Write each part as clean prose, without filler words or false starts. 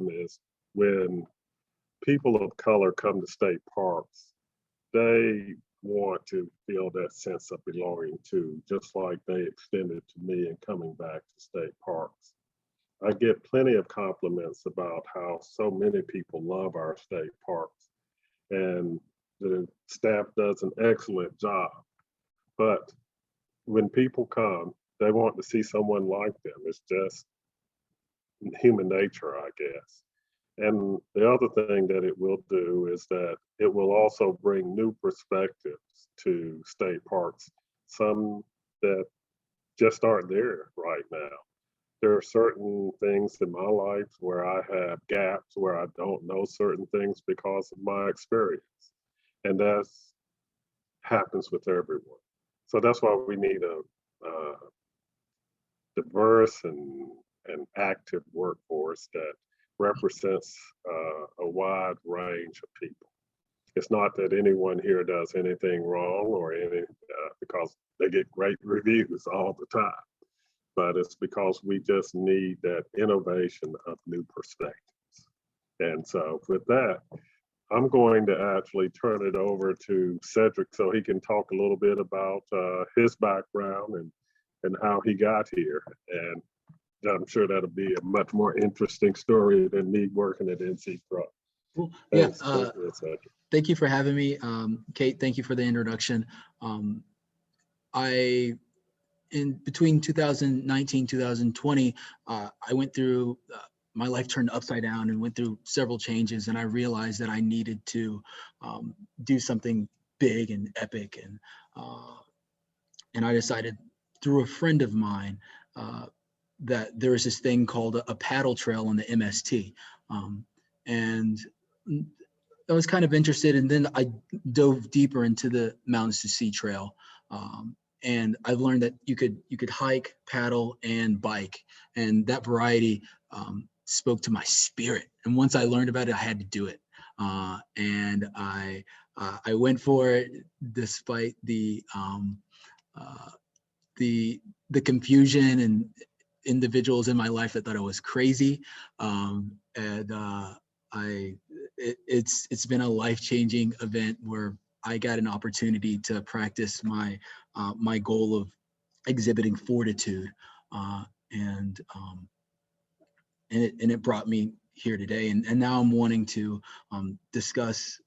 is when people of color come to state parks, they want to feel that sense of belonging too, just like they extended to me in coming back to state parks. I get plenty of compliments about how so many people love our state parks, and the staff does an excellent job. But when people come, they want to see someone like them. It's just human nature, I guess. And the other thing that it will do is that it will also bring new perspectives to state parks, some that just aren't there right now. There are certain things in my life where I have gaps where I don't know certain things because of my experience. And that happens with everyone. So that's why we need a diverse and active workforce that represents a wide range of people. It's not that anyone here does anything wrong or any because they get great reviews all the time, but it's because we just need that innovation of new perspectives. And so with that, I'm going to actually turn it over to Cedric so he can talk a little bit about his background and how he got here. And I'm sure that'll be a much more interesting story than me working at NC Pro. Cool. Thanks, Yeah. Thank you for having me. Kate, thank you for the introduction. In between 2019, 2020, I went through, my life turned upside down and went through several changes, and I realized that I needed to do something big and epic. And I decided through a friend of mine that there was this thing called a paddle trail on the MST. And I was kind of interested, and then I dove deeper into the Mountains to Sea Trail. And I've learned that you could hike, paddle, and bike, and that variety spoke to my spirit. And once I learned about it, I had to do it. And I went for it despite the confusion and individuals in my life that thought I was crazy. It's been a life-changing event where I got an opportunity to practice my my goal of exhibiting fortitude, and it brought me here today. And now I'm wanting to discuss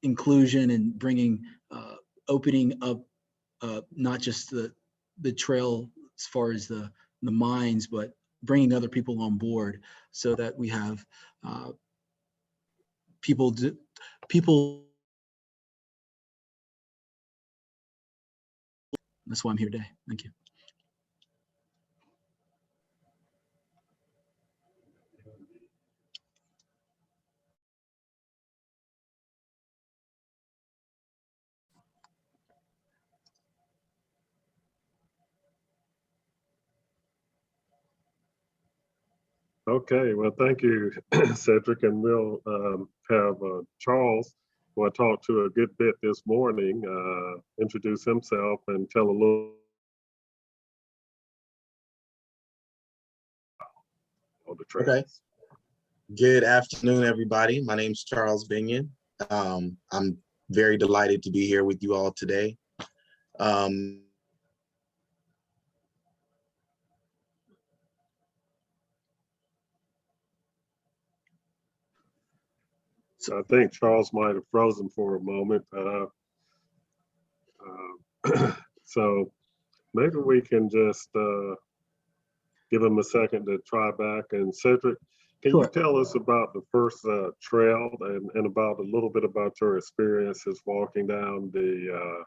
inclusion and bringing opening up not just the trail as far as the minds, but bringing other people on board so that we have people. That's why I'm here today. Thank you. Okay, well, thank you, Cedric, and we'll have Charles, who I talked to a good bit this morning, introduce himself and tell a little about the trails. Okay. Good afternoon, everybody. My name's Charles Gbenyon. I'm very delighted to be here with you all today. So I think Charles might have frozen for a moment. So maybe we can just give him a second to try back. And Cedric, can you tell us about the first trail and about a little bit about your experiences walking down the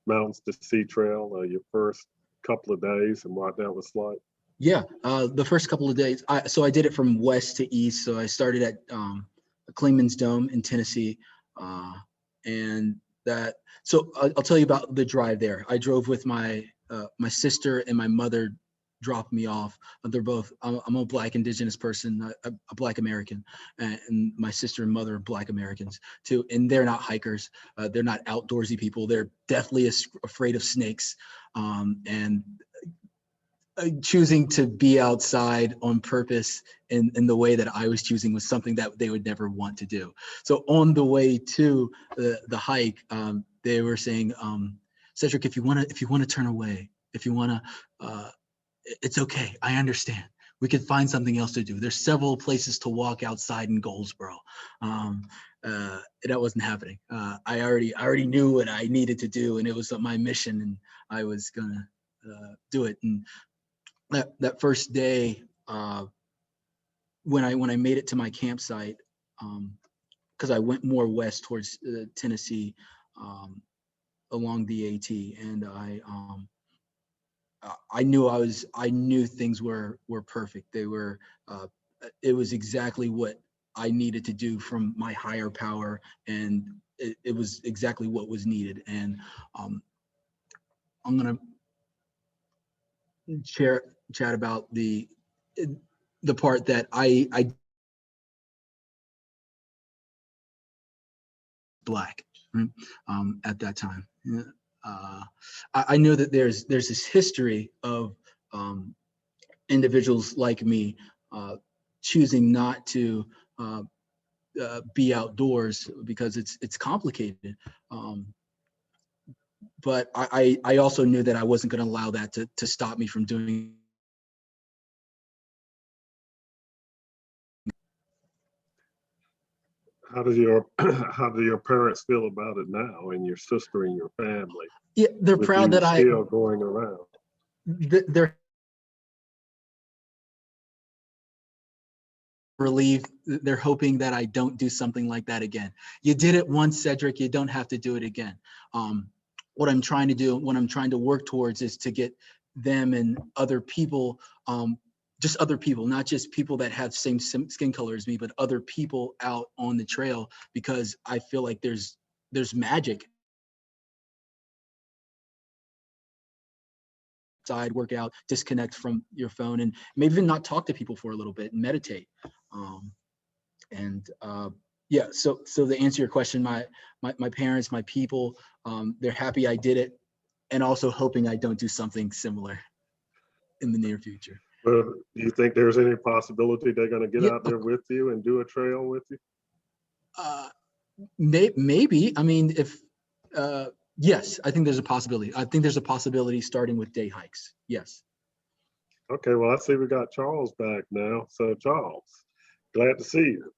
Mountains to Sea Trail, your first couple of days and what that was like? Yeah, the first couple of days, so I did it from west to east. So I started at Clingman's Dome in Tennessee, and that. So I'll tell you about the drive there. I drove with my my sister and my mother dropped me off. They're both. I'm a Black Indigenous person, a Black American, and my sister and mother are Black Americans too. And they're not hikers. They're not outdoorsy people. They're deathly afraid of snakes, and choosing to be outside on purpose in the way that I was choosing was something that they would never want to do. So on the way to the hike, they were saying, Cedric, if you want to turn away, if you want to, it's okay. I understand. We could find something else to do. There's several places to walk outside in Goldsboro. That wasn't happening. I already knew what I needed to do, and it was my mission, and I was gonna do it. And that first day, when I made it to my campsite, because I went more west towards Tennessee, along the AT, and I knew things were perfect. They were, it was exactly what I needed to do from my higher power, and it was exactly what was needed. And I'm gonna chat about the part that I Black, right? At that time. I know that there's this history of individuals like me choosing not to be outdoors because it's complicated. But I also knew that I wasn't going to allow that to stop me from doing. How do your parents feel about it now, and your sister and your family? Yeah, they're with proud you that still going around. They're relieved. They're hoping that I don't do something like that again. You did it once, Cedric. You don't have to do it again. What I'm trying to do, what I'm trying to work towards, is to get them and other people, just other people, not just people that have same skin color as me, but other people out on the trail, because I feel like there's magic. Side, work out, disconnect from your phone, and maybe even not talk to people for a little bit and meditate. Yeah, so to answer your question, my parents, my people, they're happy I did it, and also hoping I don't do something similar in the near future. Do you think there's any possibility they're going to get Yeah. out there with you and do a trail with you? Maybe. I mean, if yes, I think there's a possibility. I think there's a possibility starting with day hikes. Yes. Okay, well, I see we got Charles back now. So Charles, glad to see you.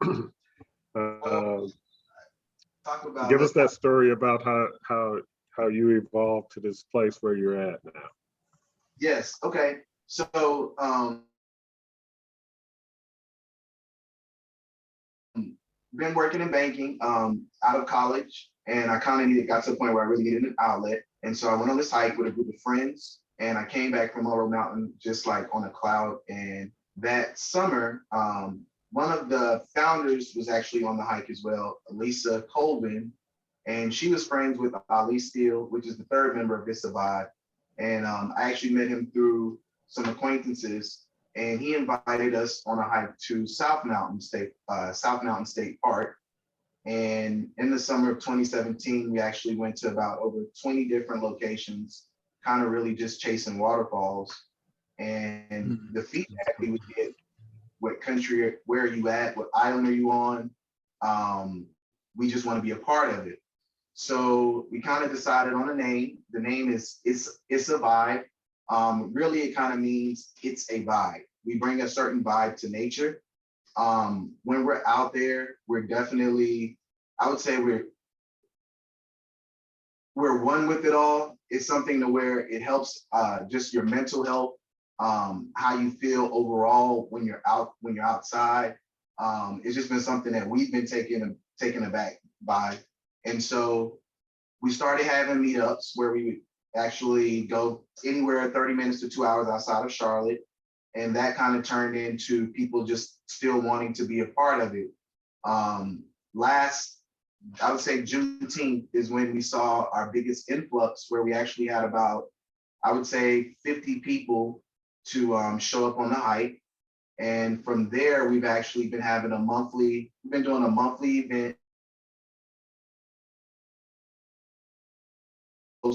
Give us that story about how you evolved to this place where you're at now. Yes. Okay. So been working in banking out of college, and I kind of got to the point where I really needed an outlet. And so I went on this hike with a group of friends, and I came back from Laurel Mountain just like on a cloud. And that summer, one of the founders was actually on the hike as well, Lisa Colvin, and she was friends with Ali Steele, which is the third member of Visavod. And I actually met him through some acquaintances, and he invited us on a hike to South Mountain State Park. And in the summer of 2017, we actually went to about over 20 different locations, kind of really just chasing waterfalls. And the feedback we would get, what country, where are you at, what island are you on? We just want to be a part of it. So we kind of decided on a name. The name is It's a Vibe. Really, it kind of means it's a vibe. We bring a certain vibe to nature. When we're out there, we're definitely, I would say we're one with it all. It's something to where it helps just your mental health, how you feel overall when you're outside. It's just been something that we've been taken aback by. And so we started having meetups where we would actually go anywhere 30 minutes to 2 hours outside of Charlotte. And that kind of turned into people just still wanting to be a part of it. I would say Juneteenth is when we saw our biggest influx, where we actually had about, I would say 50 people to show up on the hike. And from there, we've actually been doing a monthly event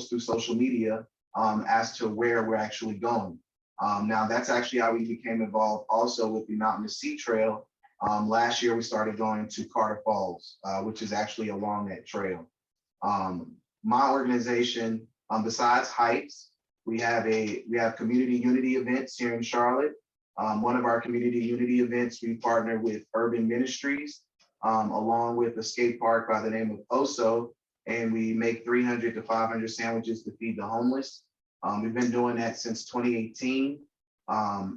through social media as to where we're actually going. Now that's actually how we became involved also with the Mountain to Sea Trail. Last year we started going to Carter Falls, which is actually along that trail. My organization, besides hikes, we have community unity events here in Charlotte. One of our community unity events, we partner with Urban Ministries, along with a skate park by the name of Oso, and we make 300 to 500 sandwiches to feed the homeless. We've been doing that since 2018,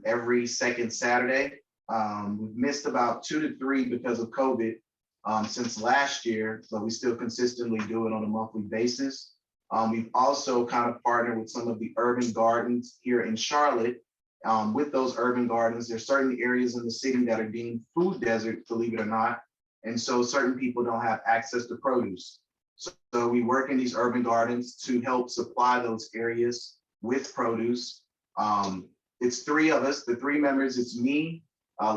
every second Saturday. We've missed about 2 to 3 because of COVID since last year, but we still consistently do it on a monthly basis. We've also kind of partnered with some of the urban gardens here in Charlotte. With those urban gardens, there's certain areas in the city that are deemed food desert, believe it or not. And so certain people don't have access to produce. So we work in these urban gardens to help supply those areas with produce. It's 3 of us, the 3 members, it's me,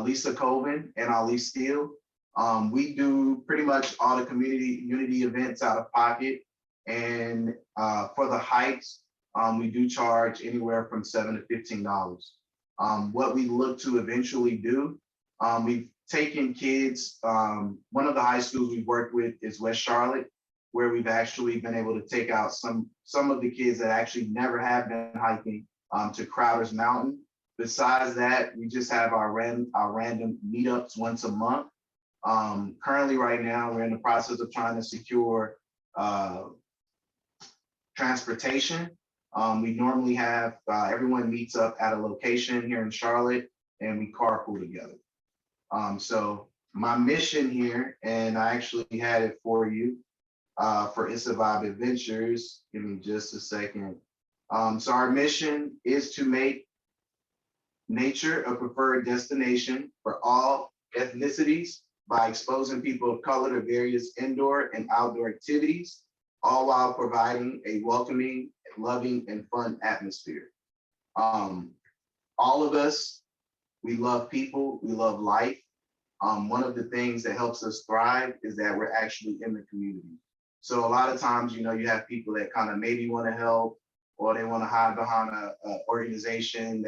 Lisa Colvin, and Ali Steele. We do pretty much all the community unity events out of pocket. And for the hikes, we do charge anywhere from $7 to $15. What we look to eventually do, we've taken kids, one of the high schools we've worked with is West Charlotte, where we've actually been able to take out some of the kids that actually never have been hiking to Crowder's Mountain. Besides that, we just have our random meetups once a month. Currently right now, we're in the process of trying to secure transportation. We normally have everyone meets up at a location here in Charlotte and we carpool together. So my mission here, and I actually had it for you for It's a Vibe Adventures. Give me just a second. So our mission is to make nature a preferred destination for all ethnicities by exposing people of color to various indoor and outdoor activities, all while providing a welcoming, loving, and fun atmosphere. All of us, we love people, we love life. One of the things that helps us thrive is that we're actually in the community. So a lot of times, you have people that kind of maybe want to help, or they want to hide behind a organization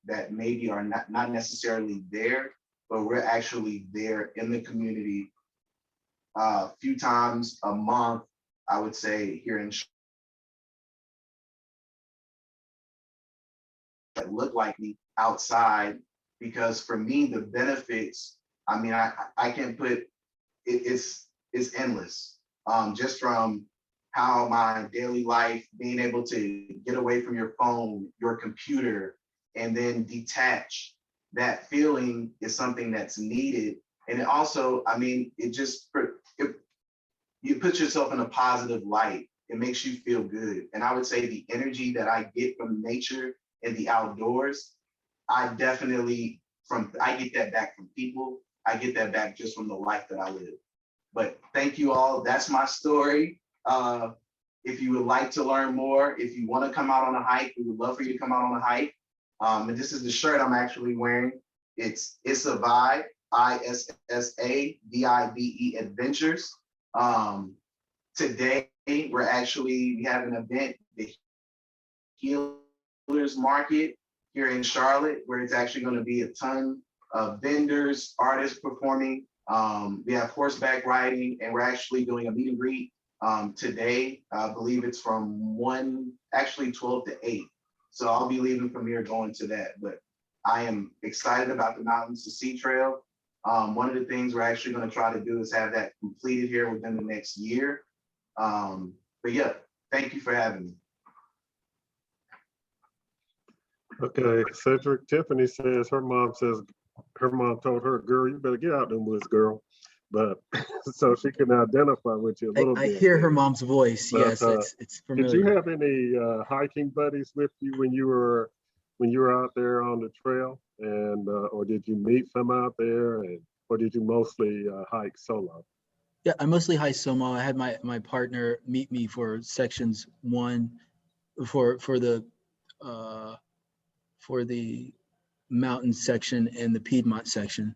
that maybe are not necessarily there, but we're actually there in the community a few times a month, I would say, here in that look like me outside, because for me, the benefits, I mean, I can put, it's endless. Just from how my daily life, being able to get away from your phone, your computer, and then detach, that feeling is something that's needed. And it also, I mean, you put yourself in a positive light. It makes you feel good. And I would say the energy that I get from nature and the outdoors, I get that back from people. I get that back just from the life that I live. But thank you all. That's my story. If you would like to learn more, if you want to come out on a hike, we would love for you to come out on a hike. And this is the shirt I'm actually wearing. It's a Vibe, ISSAVIBE Adventures. Today, we have an event, the Healers Market here in Charlotte, where it's actually going to be a ton of vendors, artists performing. We have horseback riding, and we're actually doing a meet and greet today. I believe it's from 12 to 8. So I'll be leaving from here going to that. But I am excited about the Mountains to Sea Trail. One of the things we're actually going to try to do is have that completed here within the next year. But yeah, thank you for having me. Okay, Cedric, Tiffany says her mom told her, girl, you better get out in the woods, girl. But so she can identify with you a little bit. I hear her mom's voice. But, yes, it's familiar. Did you have any hiking buddies with you when you were out there on the trail, and or did you meet some out there, or did you mostly hike solo? Yeah, I mostly hike solo. I had my partner meet me for sections 1 for the mountain section and the Piedmont section,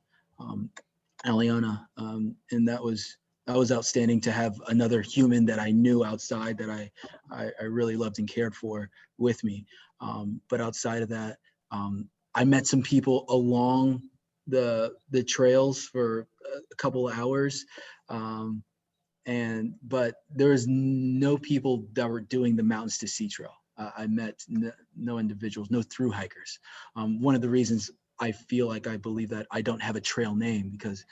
Aliana, and that was outstanding to have another human that I knew outside that I really loved and cared for with me. But outside of that, I met some people along the trails for a couple of hours. But there was no people that were doing the Mountains to Sea Trail. I met no individuals, no through hikers. One of the reasons I feel like I believe that I don't have a trail name because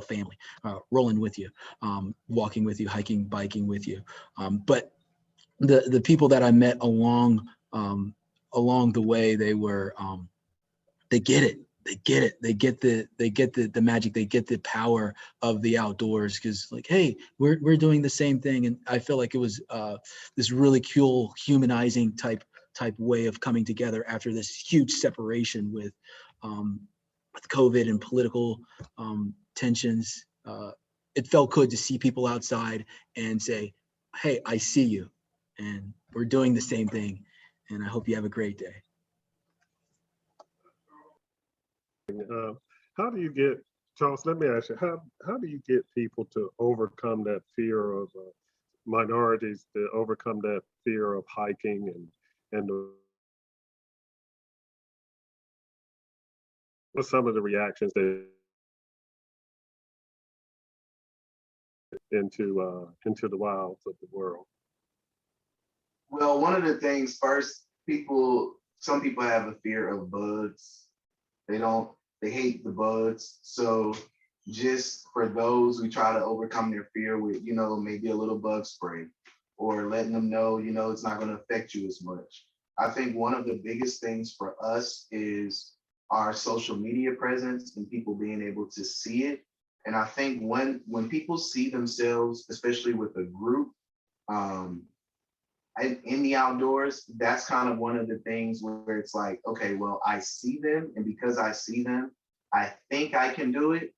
family, rolling with you, walking with you, hiking, biking with you. But the people that I met along the way, they were they get it. They get it. They get the magic. They get the power of the outdoors because like, hey, we're doing the same thing. And I feel like it was this really cool, humanizing type way of coming together after this huge separation with COVID and political tensions. It felt good to see people outside and say, hey, I see you. And we're doing the same thing. And I hope you have a great day. How do you get, Charles, let me ask you, how do you get people to overcome that fear of minorities, to overcome that fear of hiking and what's some of the reactions that into the wilds of the world? Well, one of the things first, some people have a fear of bugs. They hate the bugs. So just for those, we try to overcome their fear with, maybe a little bug spray or letting them know, it's not going to affect you as much. I think one of the biggest things for us is our social media presence and people being able to see it. And I think when people see themselves, especially with a group, in the outdoors, that's kind of one of the things where it's like, okay, well, I see them. And because I see them, I think I can do it.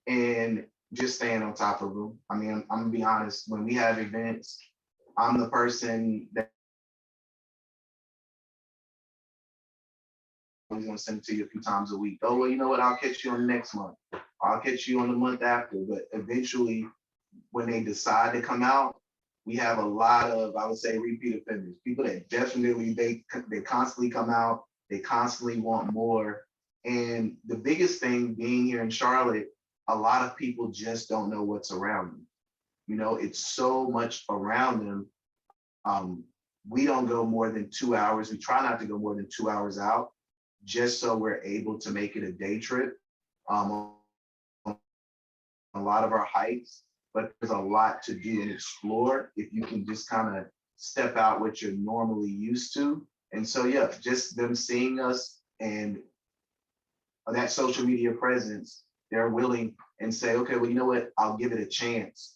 And just staying on top of them. I mean, I'm gonna be honest, when we have events, I'm the person that I'm gonna send it to you a few times a week. Oh, well, you know what? I'll catch you on the next month. I'll catch you on the month after. But eventually, when they decide to come out, we have a lot of, I would say, repeat offenders. People that definitely, they constantly come out, they constantly want more. And the biggest thing being here in Charlotte, a lot of people just don't know what's around them. It's so much around them. We don't go more than 2 hours. We try not to go more than 2 hours out, just so we're able to make it a day trip. On a lot of our hikes, but there's a lot to do and explore if you can just kind of step out what you're normally used to. And so, yeah, just them seeing us and that social media presence, they're willing and say, okay, well, you know what? I'll give it a chance.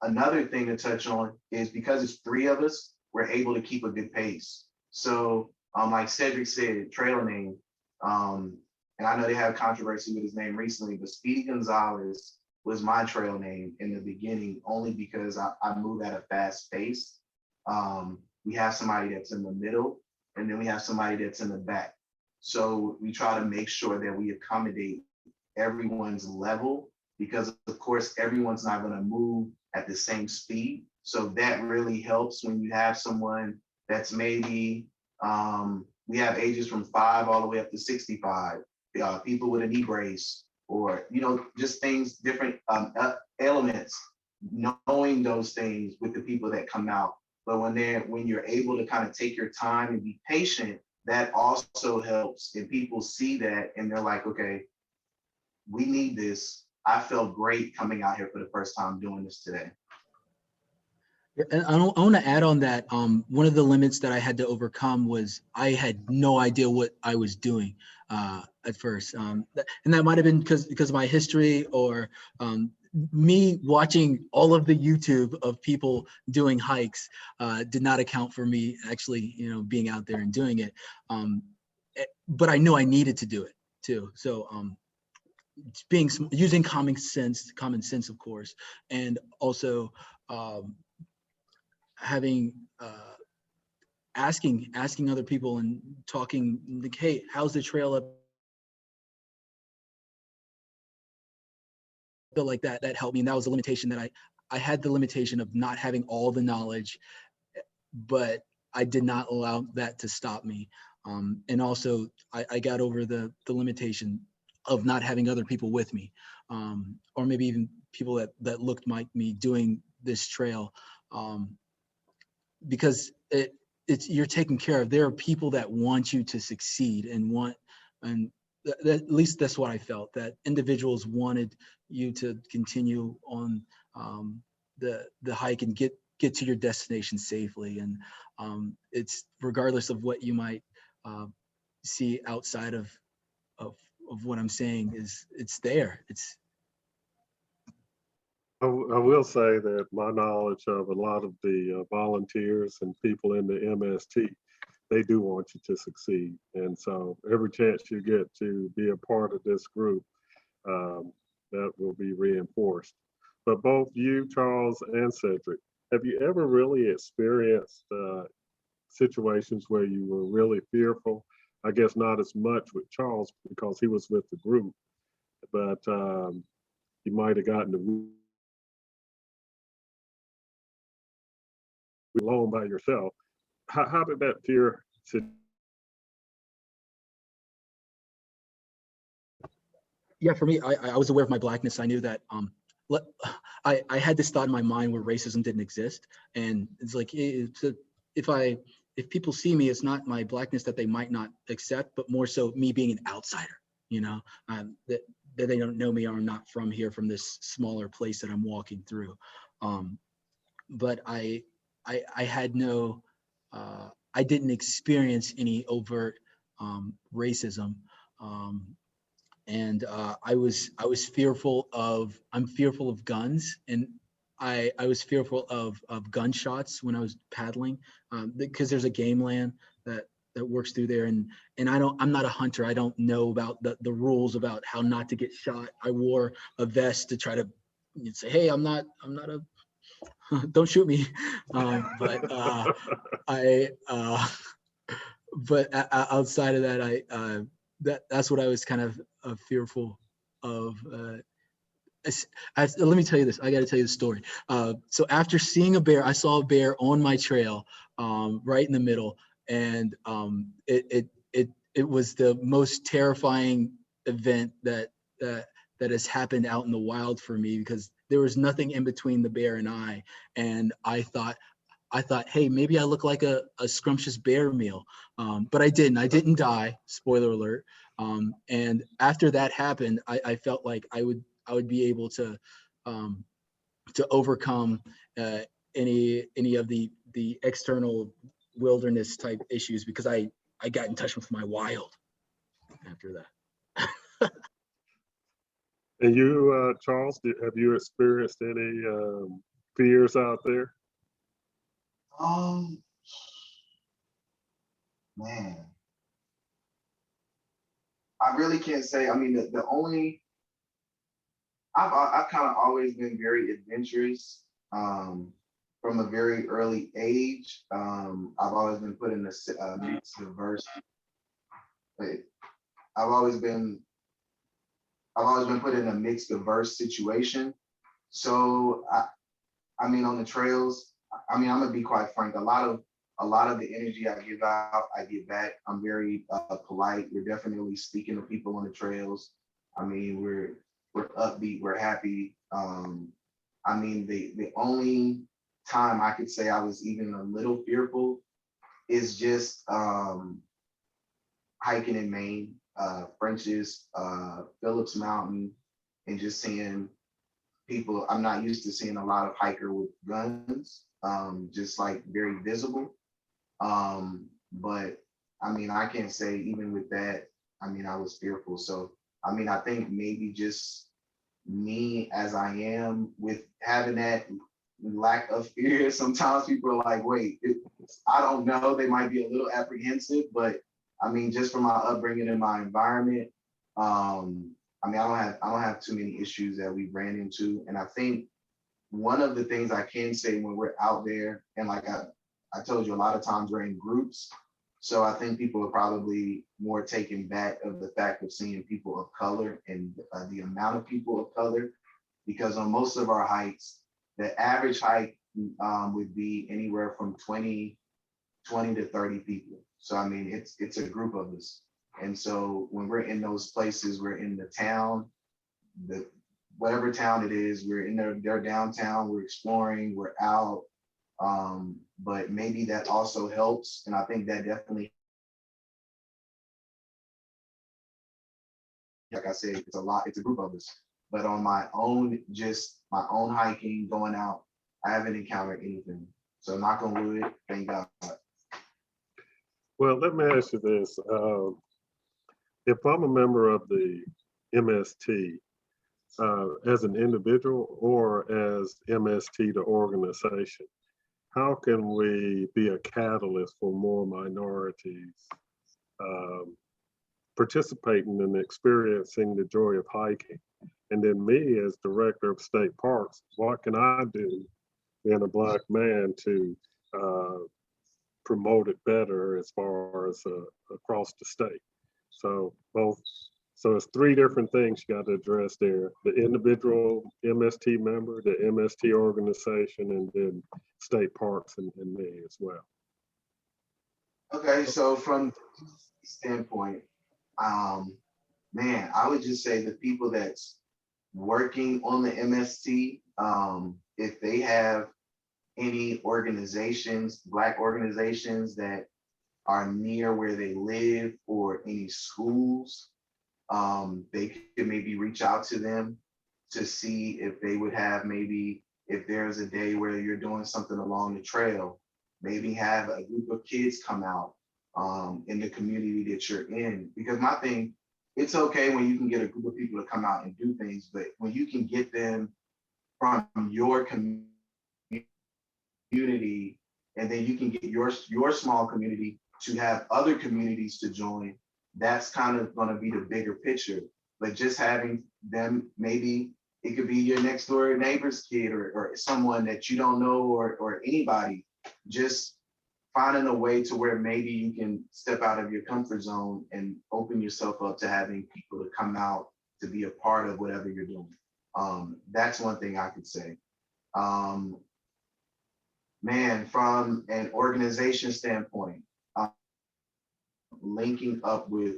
Another thing to touch on is because it's 3 of us, we're able to keep a good pace. So like Cedric said, trail name, and I know they had controversy with his name recently, but Speedy Gonzalez was my trail name in the beginning, only because I move at a fast pace. We have somebody that's in the middle, and then we have somebody that's in the back. So we try to make sure that we accommodate everyone's level, because of course, everyone's not gonna move at the same speed. So that really helps when you have someone that's maybe, we have ages from 5 all the way up to 65, people with a knee brace, or, just things, different elements, knowing those things with the people that come out. But when you're able to kind of take your time and be patient, that also helps. And people see that and they're like, okay, we need this. I felt great coming out here for the first time doing this today. And I want to add on that. One of the limits that I had to overcome was I had no idea what I was doing at first, and that might have been because of my history, or me watching all of the YouTube of people doing hikes did not account for me actually, being out there and doing it. But I knew I needed to do it too. So using common sense, of course, and also having asking other people and talking like, hey, how's the trail up? Feel like that helped me, and that was a limitation that I had the limitation of not having all the knowledge, but I did not allow that to stop me. And also, I got over the limitation of not having other people with me, or maybe even people that looked like me doing this trail, because it's you're taken care of. There are people that want you to succeed and at least that's what I felt, that individuals wanted you to continue on the hike and get to your destination safely. And it's regardless of what you might see outside of what I'm saying, it's there. It's I will say that my knowledge of a lot of the volunteers and people in the MST, they do want you to succeed. And so every chance you get to be a part of this group, that will be reinforced. But both you, Charles, and Cedric, have you ever really experienced situations where you were really fearful? I guess not as much with Charles because he was with the group, but you might have gotten alone by yourself. How did that fear Yeah, for me, I was aware of my Blackness. I knew that I had this thought in my mind where racism didn't exist. And it's like, if people see me, it's not my Blackness that they might not accept, but more so me being an outsider, that they don't know me or I'm not from here, from this smaller place that I'm walking through. But I had no, I didn't experience any overt racism. And I was fearful of, I'm fearful of guns, and I was fearful of gunshots when I was paddling, because there's a game land that works through there, and I'm not a hunter. I don't know about the rules about how not to get shot. I wore a vest to try to say, hey, I'm not a don't shoot me. But outside of that, that's what I was kind of fearful of. Let me tell you this. I got to tell you the story. So after seeing a bear, I saw a bear on my trail, right in the middle, and it was the most terrifying event that has happened out in the wild for me, because there was nothing in between the bear and I. And I thought, hey, maybe I look like a scrumptious bear meal, but I didn't die. Spoiler alert. And after that happened, I felt like I would be able to overcome any of the external wilderness type issues, because I got in touch with my wild after that. And you, Charles, have you experienced any fears out there? Man, I really can't say. I mean, the only I've kind of always been very adventurous, from a very early age. I've always been put in a mixed diverse. Wait, I've always been put in a mixed diverse situation. So I mean, on the trails, I mean, I'm gonna be quite frank. A lot of the energy I give out, I give back. I'm very polite. We're definitely speaking to people on the trails. I mean, we're upbeat. We're happy. I mean, the only time I could say I was even a little fearful is just hiking in Maine, French's, Phillips Mountain, and just seeing people. I'm not used to seeing a lot of hiker with guns, just like very visible. But I mean, I can't say even with that, I mean, I was fearful. So, I mean, I think maybe just me as I am with having that lack of fear. Sometimes people are like, wait, I don't know. They might be a little apprehensive, but I mean, just from my upbringing and my environment, I mean, I don't have too many issues that we ran into. And I think one of the things I can say when we're out there, and like I told you, a lot of times we're in groups. So I think people are probably more taken back of the fact of seeing people of color and the amount of people of color, because on most of our hikes, the average hike would be anywhere from 20 20 to 30 people. So I mean, it's a group of us. And so when we're in those places, we're in the town, the whatever town it is, we're in their downtown, we're exploring, we're out. But maybe that also helps. And I think that definitely, like I said, it's a lot, it's a group of us. But on my own, just my own hiking, going out, I haven't encountered anything. So knock on wood, thank God. Well, let me ask you this. If I'm a member of the MST, as an individual or as MST, the organization, how can we be a catalyst for more minorities participating and experiencing the joy of hiking? And then me as director of state parks, what can I do being a Black man to promote it better as far as across the state? So it's three different things you got to address there: the individual MST member, the MST organization, and then state parks and me as well. Okay, so from the standpoint, man, I would just say the people that's working on the MST, if they have any organizations, Black organizations that are near where they live or any schools, they could maybe reach out to them to see if they would have, maybe if there's a day where you're doing something along the trail, maybe have a group of kids come out in the community that you're in. Because my thing, it's okay when you can get a group of people to come out and do things, but when you can get them from your community, and then you can get your small community to have other communities to join, that's kind of going to be the bigger picture. But just having them, maybe it could be your next door neighbor's kid or someone that you don't know, or anybody, just finding a way to where maybe you can step out of your comfort zone and open yourself up to having people to come out to be a part of whatever you're doing. That's one thing I could say. Man, from an organization standpoint, linking up with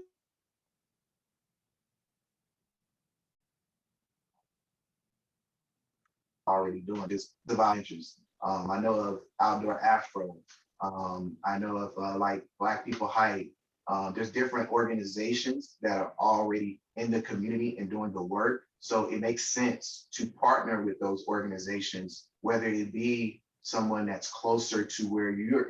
already doing this divine interest. I know of Outdoor Afro. I know of like Black People Hike. There's different organizations that are already in the community and doing the work. So it makes sense to partner with those organizations, whether it be someone that's closer to where your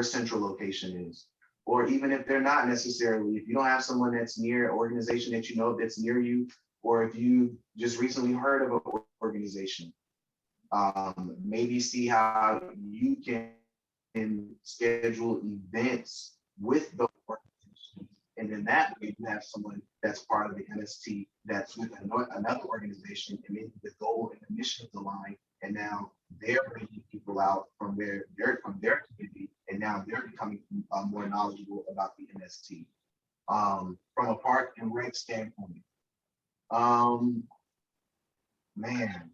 central location is, or even if they're not necessarily, if you don't have someone that's near an organization that you know that's near you, or if you just recently heard of an organization, maybe see how you can schedule events with those organizations. And then that way you have someone that's part of the MST that's with another organization, and maybe the goal and the missions align. And now they're bringing people out from their community, and now they're becoming more knowledgeable about the MST. From a park and rec standpoint, man,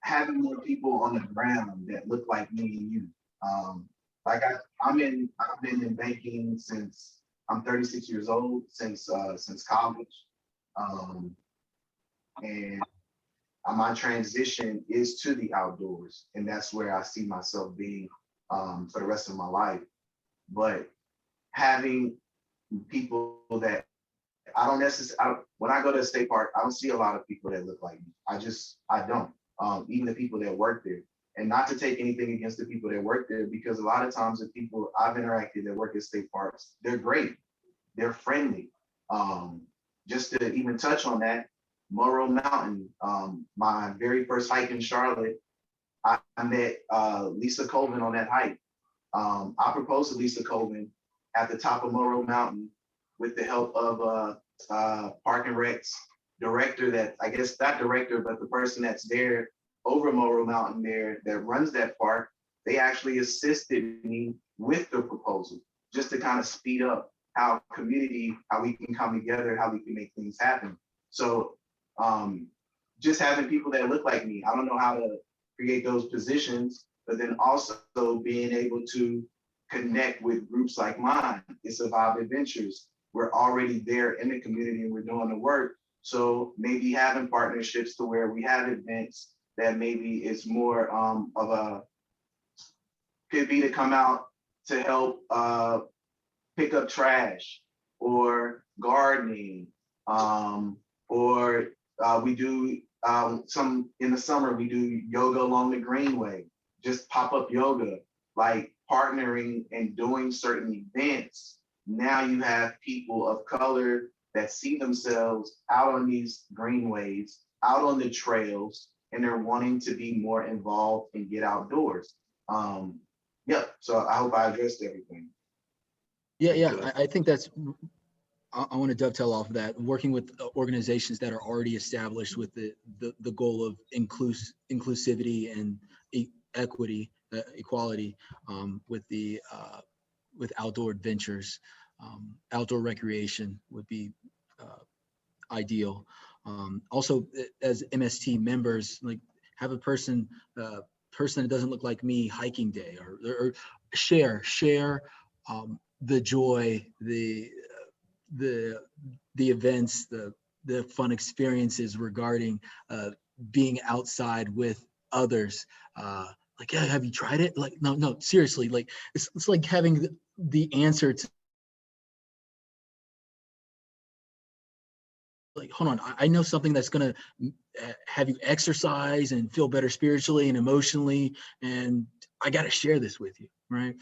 having more people on the ground that look like me and you. Like I've been in banking since I'm 36 years old, since college, and my transition is to the outdoors, and that's where I see myself being for the rest of my life. But having people that I don't necessarily, when I go to a state park, I don't see a lot of people that look like me. I don't. Even the people that work there. And not to take anything against the people that work there, because a lot of times the people I've interacted that work at state parks, they're great. They're friendly. Just to even touch on that, Morrow Mountain, my very first hike in Charlotte, I met Lisa Colvin on that hike. I proposed to Lisa Colvin at the top of Morrow Mountain with the help of Park and Rec's director, that I guess not director, but the person that's there over Morrow Mountain there that runs that park. They actually assisted me with the proposal just to kind of speed up how we can come together, how we can make things happen. So just having people that look like me, I don't know how to create those positions, but then also being able to connect with groups like mine. It's Survive Adventures. We're already there in the community and we're doing the work. So maybe having partnerships to where we have events that maybe is more of a, could be to come out to help pick up trash or gardening, or we do some in the summer, we do yoga along the greenway, just pop-up yoga, like partnering and doing certain events. Now you have people of color that see themselves out on these greenways, out on the trails, and they're wanting to be more involved and get outdoors. Yeah, so I hope I addressed everything. Yeah. I think that's, I want to dovetail off of that, working with organizations that are already established with the goal of inclusivity and equity, equality, with outdoor adventures. Outdoor recreation would be ideal. Also, as MST members, like have a person that doesn't look like me hiking day, or share the joy, the events, the fun experiences regarding being outside with others. Like, yeah, have you tried it? Like, no, seriously, like it's like having the answer to, like, hold on, I know something that's gonna have you exercise and feel better spiritually and emotionally, and I got to share this with you, right?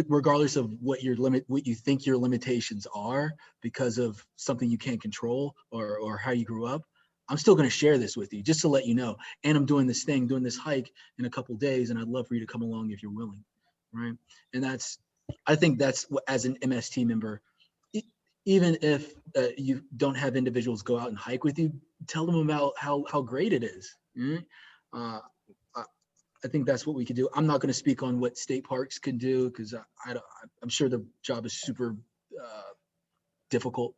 Regardless of what what you think your limitations are because of something you can't control, or how you grew up, I'm still going to share this with you just to let you know. And I'm doing this hike in a couple of days, and I'd love for you to come along if you're willing, right? And I think that's what, as an MST member, even if you don't have individuals go out and hike with you, tell them about how great it is. I think that's what we could do. I'm not going to speak on what state parks can do, because I'm sure the job is super difficult.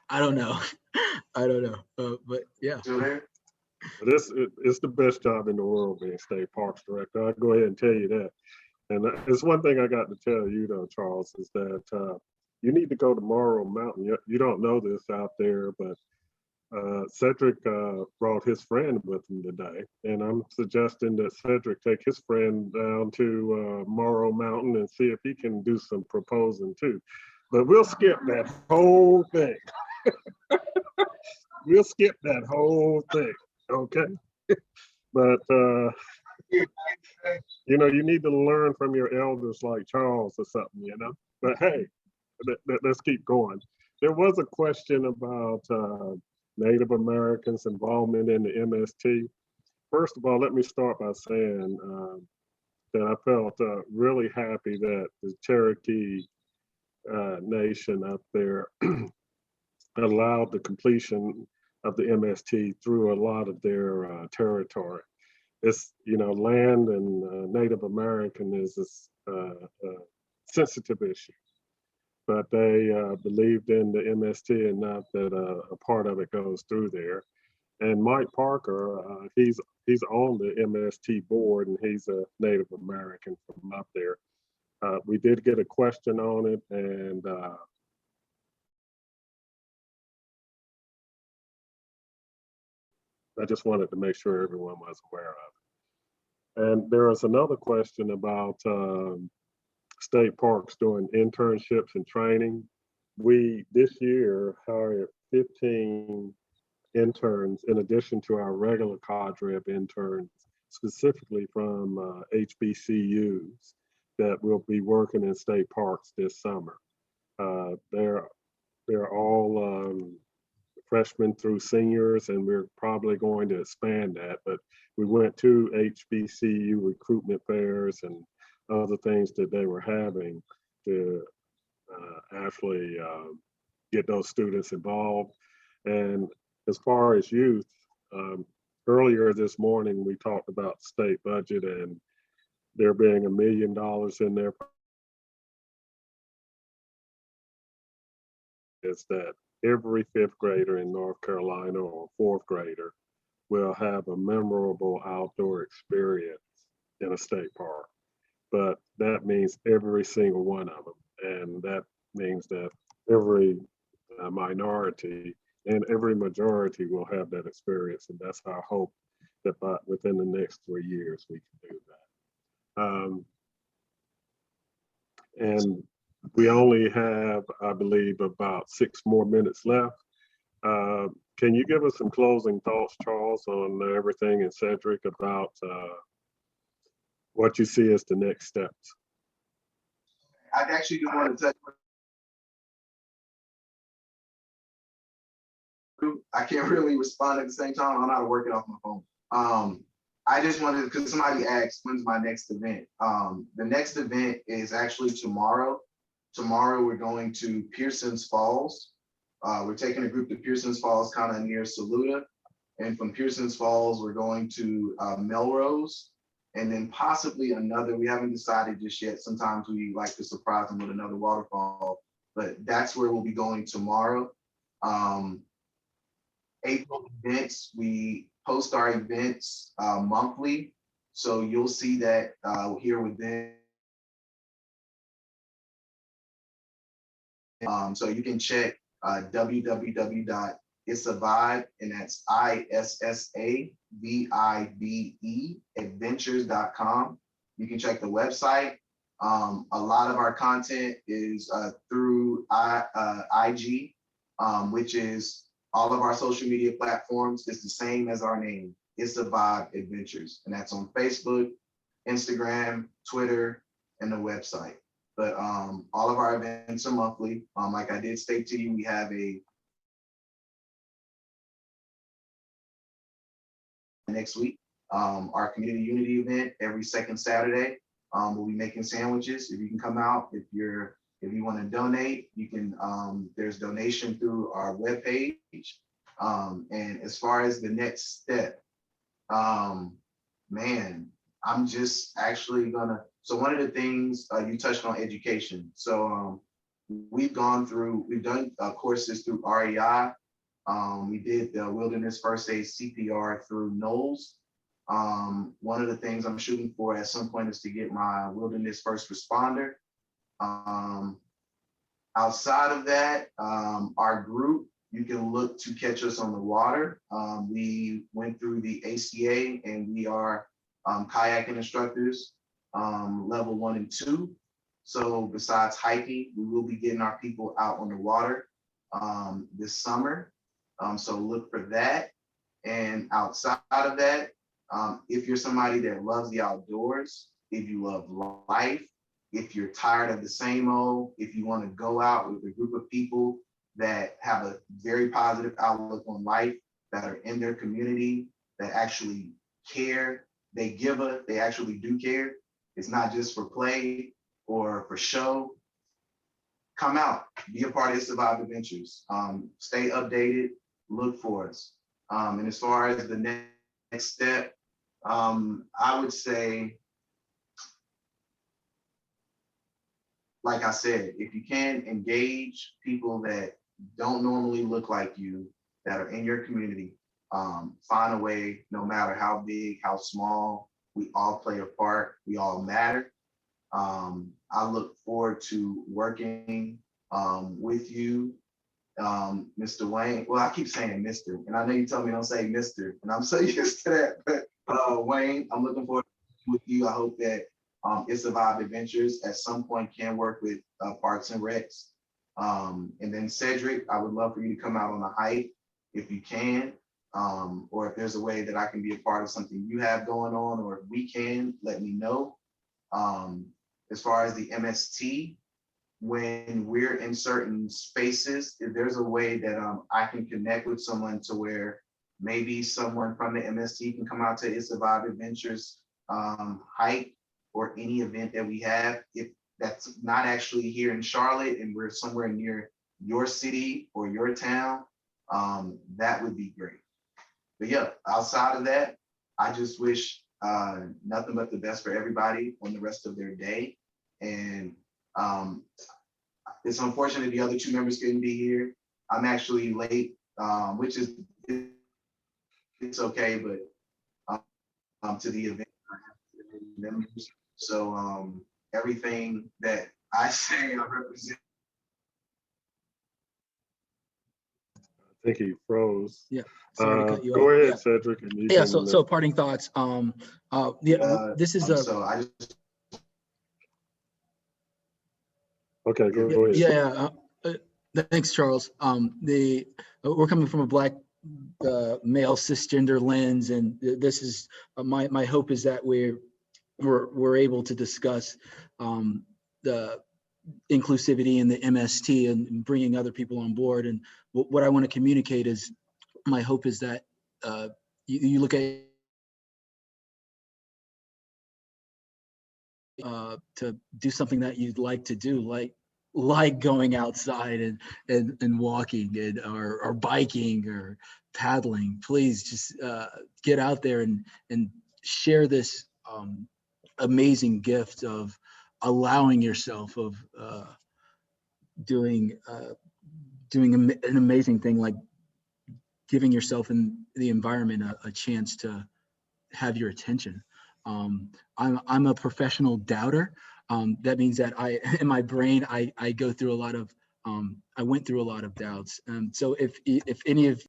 I don't know. But yeah. It's the best job in the world being state parks director. I'll go ahead and tell you that. And it's one thing I got to tell you though, Charles, is that you need to go to Morrow Mountain. You don't know this out there, but Cedric brought his friend with him today, and I'm suggesting that Cedric take his friend down to Morrow Mountain and see if he can do some proposing too. But we'll skip that whole thing. We'll skip that whole thing, okay? But you need to learn from your elders like Charles or something, But hey, let's keep going. There was a question about Native Americans' involvement in the MST. First of all, let me start by saying that I felt really happy that the Cherokee Nation up there allowed the completion of the MST through a lot of their territory. It's, land and Native American is a sensitive issue, but they believed in the MST and not that a part of it goes through there. And Mike Parker, he's on the MST board, and he's a Native American from up there. We did get a question on it, and I just wanted to make sure everyone was aware of it. And there was another question about state parks doing internships and training. We this year hired 15 interns in addition to our regular cadre of interns, specifically from HBCUs that will be working in state parks this summer. They're all freshmen through seniors, and we're probably going to expand that. But we went to HBCU recruitment fairs and other things that they were having to actually get those students involved. And as far as youth, earlier this morning, we talked about state budget and there being $1 million in there. Is that every fifth grader in North Carolina or fourth grader will have a memorable outdoor experience in a state park. But that means every single one of them. And that means that every minority and every majority will have that experience. And that's our hope that within the next 3 years, we can do that. And we only have, I believe, about 6 more minutes left. Can you give us some closing thoughts, Charles, on everything, and Cedric, about what you see as the next steps? I actually do want to touch. I can't really respond at the same time. I'm not working off my phone. I just wanted, because somebody asked, when's my next event? The next event is actually tomorrow. Tomorrow we're going to Pearson's Falls. We're taking a group to Pearson's Falls, kind of near Saluda. And from Pearson's Falls, we're going to Melrose. And then possibly another, we haven't decided just yet. Sometimes we like to surprise them with another waterfall, but that's where we'll be going tomorrow. April events, we post our events monthly. So you'll see that here within. So you can check www.issavibe, and that's ISSAVIBE adventures.com. You can check the website. A lot of our content is through IG, which is all of our social media platforms. It's the same as our name, Issavibe Adventures, and that's on Facebook, Instagram, Twitter, and the website. But all of our events are monthly. Like I did state to you, we have a next week, our community unity event every second Saturday. We'll be making sandwiches. If you can come out, if you want to donate, you can. There's donation through our webpage. And as far as the next step, man, I'm just actually gonna. So one of the things you touched on education. So we've done courses through REI. We did the Wilderness First Aid CPR through Knowles. One of the things I'm shooting for at some point is to get my Wilderness First Responder. Outside of that, our group, you can look to catch us on the water. We went through the ACA, and we are kayaking instructors, level 1 and 2. So besides hiking, we will be getting our people out on the water this summer. So look for that. And outside of that, if you're somebody that loves the outdoors, if you love life, if you're tired of the same old, if you want to go out with a group of people that have a very positive outlook on life, that are in their community, that actually care, they actually do care. It's not just for play or for show. Come out, be a part of Issavibe Adventures. Stay updated, look for us. And as far as the next step, I would say, like I said, if you can engage people that don't normally look like you, that are in your community, find a way, no matter how big, how small, we all play a part, we all matter. I look forward to working with you, Mr. Wayne. Well, I keep saying Mr., and I know you told me don't say Mr., and I'm so used to that, but Wayne, I'm looking forward to with you. I hope that Issavibe Adventures at some point can work with Parks and Recs. And then Cedric, I would love for you to come out on a hike if you can, or if there's a way that I can be a part of something you have going on, or if we can, let me know. As far as the MST, when we're in certain spaces, if there's a way that I can connect with someone to where maybe someone from the MST can come out to Issavibe Adventures hike, or any event that we have, if that's not actually here in Charlotte and we're somewhere near your city or your town, that would be great. But yeah, outside of that, I just wish nothing but the best for everybody on the rest of their day. And it's unfortunate the other 2 members couldn't be here. I'm actually late, which is it's okay, but to the event, I have to members. So everything that I say, I represent. I think he froze. Yeah, sorry to cut you Go off. ahead, Yeah. Cedric. And you Yeah, can, so parting thoughts. This is a So I just okay. Go ahead. yeah. Thanks, Charles. We're coming from a Black male cisgender lens, and this is my hope is that we're able to discuss the inclusivity and the MST and bringing other people on board. And what I want to communicate is my hope is that you look at to do something that you'd like to do, like going outside and walking or biking or paddling. Please just get out there and share this amazing gift of allowing yourself of doing an amazing thing, like giving yourself in the environment a chance to have your attention. I'm a professional doubter. That means that in my brain, I go through a lot of, I went through a lot of doubts. So if any of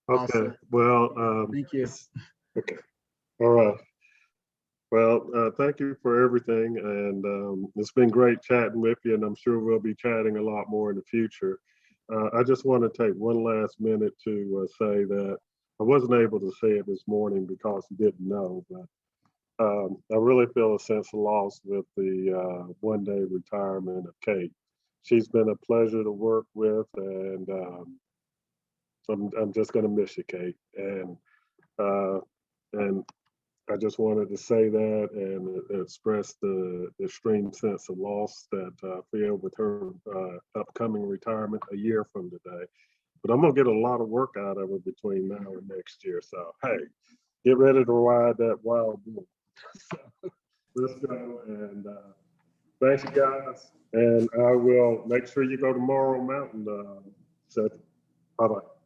Okay. Awesome. Well, Thank you. okay. All right. Well, thank you for everything. And it's been great chatting with you, and I'm sure we'll be chatting a lot more in the future. I just want to take one last minute to say that I wasn't able to say it this morning because I didn't know, but I really feel a sense of loss with the one-day retirement of Kate. She's been a pleasure to work with, and I'm just going to miss you, Kate. And I just wanted to say that and express the extreme sense of loss that I feel with her upcoming retirement a year from today. But I'm gonna get a lot of work out of it between now and next year. So hey, get ready to ride that wild bull. Let's go, and thanks you guys. And I will make sure you go to Morrow Mountain. Seth. Bye bye.